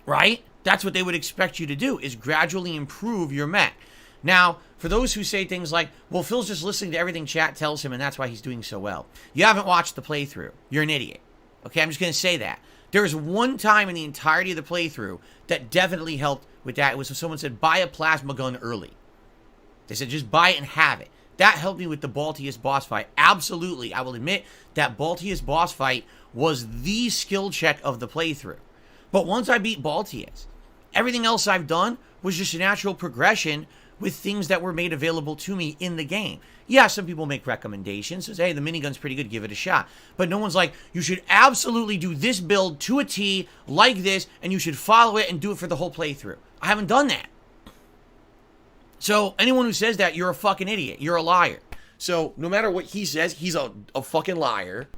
Right? That's what they would expect you to do, is gradually improve your mech. Now, for those who say things like, well, Phil's just listening to everything chat tells him and that's why he's doing so well. You haven't watched the playthrough. You're an idiot. Okay, I'm just going to say that. There was one time in the entirety of the playthrough that definitely helped with that. It was when someone said, buy a plasma gun early. They said, just buy it and have it. That helped me with the Baltius boss fight. Absolutely, I will admit that Baltius boss fight was the skill check of the playthrough. But once I beat Baltius, everything else I've done was just a natural progression with things that were made available to me in the game. Yeah, some people make recommendations. Says, hey, the minigun's pretty good, give it a shot. But no one's like, you should absolutely do this build to a T, like this, and you should follow it and do it for the whole playthrough. I haven't done that. So anyone who says that, you're a fucking idiot. You're a liar. So no matter what he says, he's a fucking liar.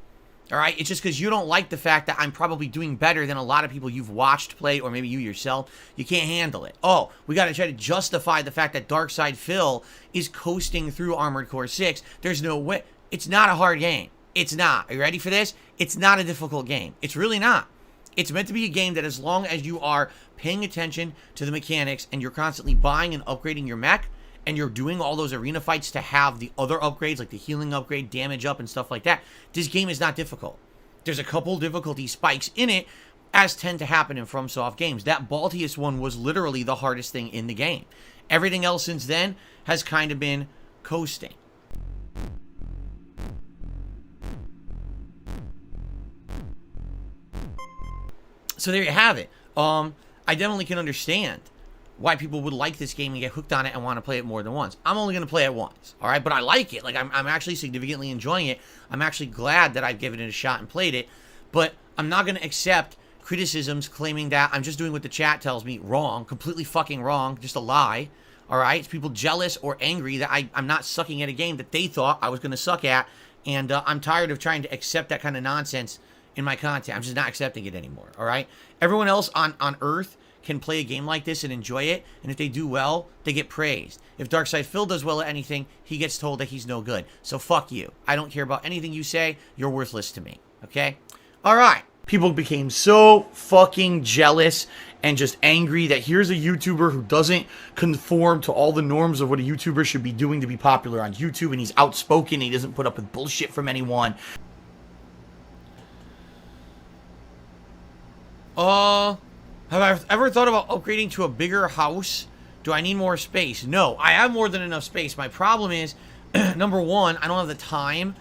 All right, it's just because you don't like the fact that I'm probably doing better than a lot of people you've watched play, or maybe you yourself. You can't handle it. Oh, we got to try to justify the fact that Darkside Phil is coasting through Armored Core 6. There's no way. It's not a hard game. It's not. Are you ready for this? It's not a difficult game. It's really not. It's meant to be a game that as long as you are paying attention to the mechanics and you're constantly buying and upgrading your mech, and you're doing all those arena fights to have the other upgrades, like the healing upgrade, damage up, and stuff like that, this game is not difficult. There's a couple difficulty spikes in it, as tend to happen in FromSoft games. That Baltius one was literally the hardest thing in the game. Everything else since then has kind of been coasting. So there you have it. I definitely can understand why people would like this game and get hooked on it and want to play it more than once. I'm only going to play it once, all right? But I like it. Like, I'm actually significantly enjoying it. I'm actually glad that I've given it a shot and played it. But I'm not going to accept criticisms claiming that I'm just doing what the chat tells me wrong, completely fucking wrong, just a lie, all right? It's people jealous or angry that I'm not sucking at a game that they thought I was going to suck at. And I'm tired of trying to accept that kind of nonsense in my content. I'm just not accepting it anymore, all right? Everyone else on Earth can play a game like this and enjoy it, and if they do well, they get praised. If Darkside Phil does well at anything, he gets told that he's no good. So fuck you. I don't care about anything you say. You're worthless to me, okay? All right. People became so fucking jealous and just angry that here's a YouTuber who doesn't conform to all the norms of what a YouTuber should be doing to be popular on YouTube, and he's outspoken, and he doesn't put up with bullshit from anyone. Have I ever thought about upgrading to a bigger house? Do I need more space? No, I have more than enough space. My problem is, number one, I don't have the time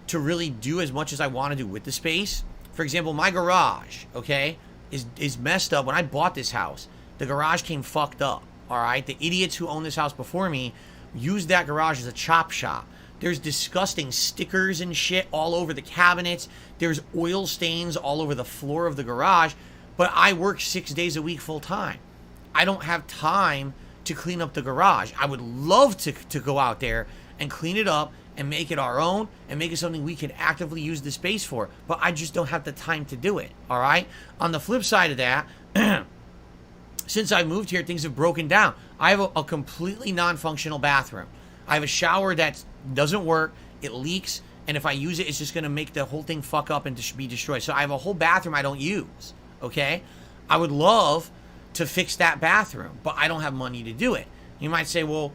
to really do as much as I want to do with the space. For example, my garage, okay, is messed up. When I bought this house, the garage came fucked up, all right? The idiots who owned this house before me used that garage as a chop shop. There's disgusting stickers and shit all over the cabinets. There's oil stains all over the floor of the garage. But I work 6 days a week full time. I don't have time to clean up the garage. I would love to go out there and clean it up and make it our own and make it something we can actively use the space for. But I just don't have the time to do it, all right? On the flip side of that, since I moved here, things have broken down. I have a completely non-functional bathroom. I have a shower that doesn't work. It leaks. And if I use it, it's just going to make the whole thing fuck up and be destroyed. So I have a whole bathroom I don't use. Okay, I would love to fix that bathroom, but I don't have money to do it. You might say, well,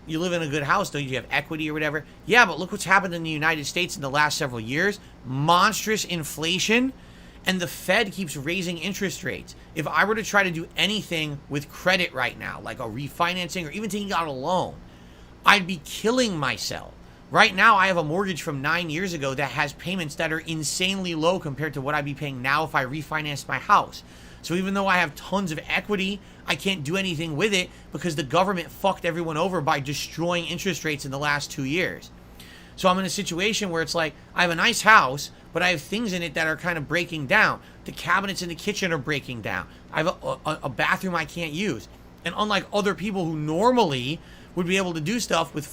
you live in a good house, don't you have equity or whatever? Yeah, but look what's happened in the United States in the last several years. Monstrous inflation, and the Fed keeps raising interest rates. If I were to try to do anything with credit right now, like a refinancing or even taking out a loan, I'd be killing myself. Right now, I have a mortgage from 9 years ago that has payments that are insanely low compared to what I'd be paying now if I refinanced my house. So even though I have tons of equity, I can't do anything with it because the government fucked everyone over by destroying interest rates in the last 2 years. So I'm in a situation where it's like, I have a nice house, but I have things in it that are kind of breaking down. The cabinets in the kitchen are breaking down. I have a bathroom I can't use. And unlike other people who normally would be able to do stuff with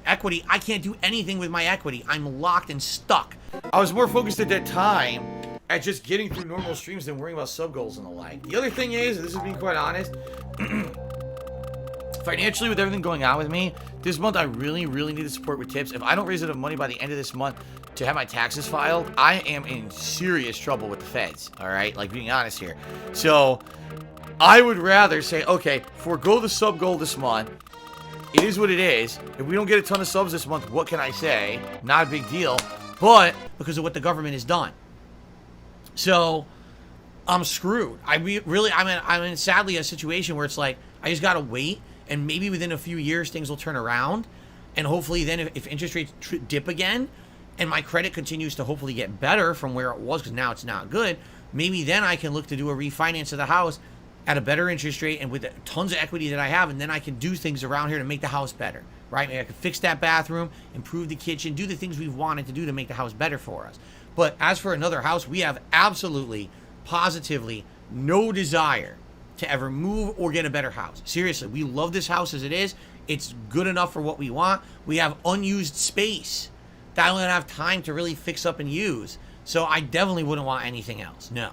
equity, I can't do anything with my equity. I'm locked and stuck. I was more focused at that time at just getting through normal streams than worrying about sub goals and the like. The other thing is, this is being quite honest, Financially, with everything going on with me, this month I really, really need the support with tips. If I don't raise enough money by the end of this month to have my taxes filed, I am in serious trouble with the feds, all right? Like, being honest here. So, I would rather say, okay, forego the sub goal this month. It is what it is. If we don't get a ton of subs this month, what can I say? Not a big deal, but because of what the government has done. So, I'm screwed. I'm in sadly a situation where it's like, I just gotta wait, and maybe within a few years things will turn around, and hopefully then if interest rates dip again, and my credit continues to hopefully get better from where it was, because now it's not good, maybe then I can look to do a refinance of the house at a better interest rate and with tons of equity that I have, and then I can do things around here to make the house better, right? Maybe I can fix that bathroom, improve the kitchen, do the things we've wanted to do to make the house better for us. But as for another house, we have absolutely, positively no desire to ever move or get a better house. Seriously, we love this house as it is. It's good enough for what we want. We have unused space that I don't have time to really fix up and use. So I definitely wouldn't want anything else. No.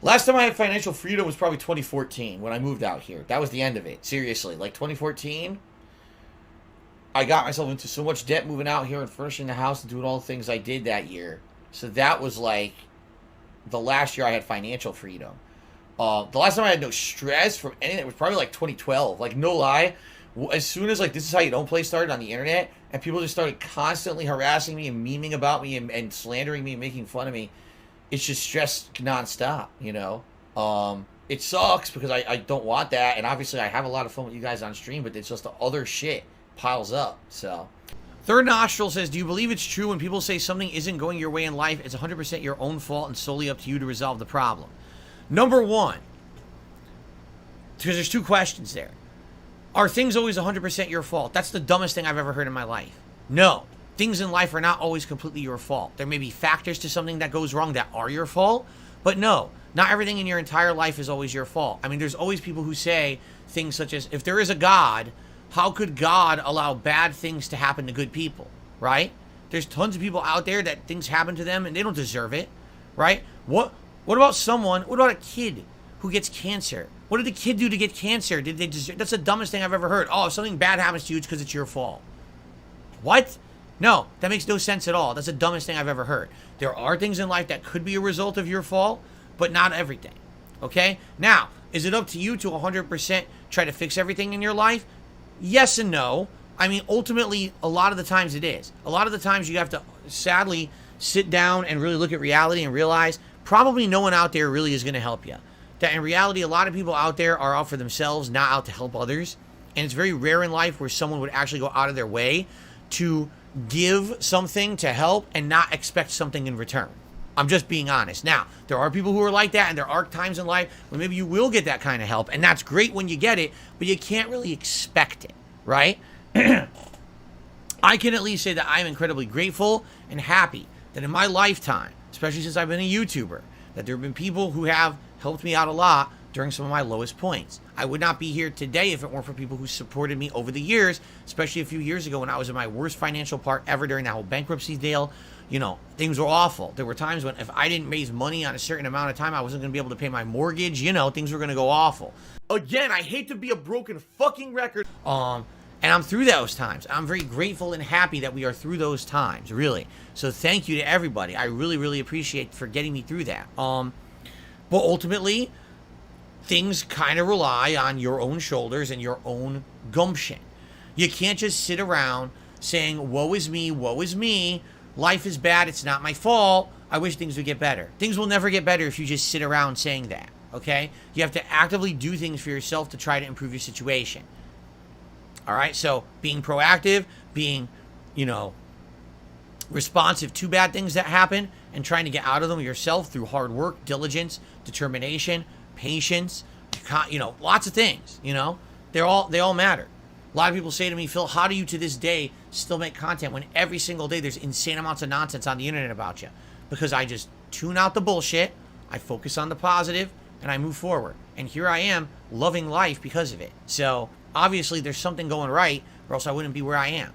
Last time I had financial freedom was probably 2014 when I moved out here. That was the end of it. Seriously, like 2014, I got myself into so much debt moving out here and furnishing the house and doing all the things I did that year. So that was like the last year I had financial freedom. The last time I had no stress from anything was probably like 2012. Like, no lie. As soon as like This Is How You Don't Play started on the internet and people just started constantly harassing me and memeing about me and slandering me and making fun of me, it's just stress nonstop, you know? It sucks because I don't want that. And obviously I have a lot of fun with you guys on stream, but it's just the other shit piles up. So Third Nostril says, do you believe it's true when people say something isn't going your way in life, it's 100% your own fault and solely up to you to resolve the problem? Number one, because there's two questions there. Are things always 100% your fault? That's the dumbest thing I've ever heard in my life. No. Things in life are not always completely your fault. There may be factors to something that goes wrong that are your fault, but no, not everything in your entire life is always your fault. I mean, there's always people who say things such as, if there is a God, how could God allow bad things to happen to good people, right? There's tons of people out there that things happen to them and they don't deserve it, right? What about a kid who gets cancer? What did the kid do to get cancer? Did they deserve? That's the dumbest thing I've ever heard. Oh, if something bad happens to you, it's because it's your fault. What? No, that makes no sense at all. That's the dumbest thing I've ever heard. There are things in life that could be a result of your fault, but not everything, okay? Now, is it up to you to 100% try to fix everything in your life? Yes and no. I mean, ultimately, a lot of the times it is. A lot of the times you have to, sadly, sit down and really look at reality and realize probably no one out there really is going to help you. That in reality, a lot of people out there are out for themselves, not out to help others. And it's very rare in life where someone would actually go out of their way to give something to help and not expect something in return. I'm just being honest. Now, there are people who are like that, and there are times in life when maybe you will get that kind of help, and that's great when you get it, but you can't really expect it, right? I can at least say that I'm incredibly grateful and happy that in my lifetime, especially since I've been a YouTuber, that there have been people who have helped me out a lot during some of my lowest points. I would not be here today if it weren't for people who supported me over the years, especially a few years ago when I was in my worst financial part ever during that whole bankruptcy deal. You know, things were awful. There were times when if I didn't raise money on a certain amount of time, I wasn't going to be able to pay my mortgage. You know, things were going to go awful. Again, I hate to be a broken fucking record. And I'm through those times. I'm very grateful and happy that we are through those times, really. So thank you to everybody. I really, really appreciate for getting me through that. But ultimately, things kind of rely on your own shoulders and your own gumption. You can't just sit around saying, woe is me, woe is me. Life is bad. It's not my fault. I wish things would get better. Things will never get better if you just sit around saying that, okay? You have to actively do things for yourself to try to improve your situation. All right? So being proactive, being, responsive to bad things that happen and trying to get out of them yourself through hard work, diligence, determination, patience, lots of things, they all matter. A lot of people say to me, Phil, how do you to this day still make content when every single day there's insane amounts of nonsense on the internet about you? Because I just tune out the bullshit, I focus on the positive, and I move forward. And here I am loving life because of it. So obviously there's something going right, or else I wouldn't be where I am.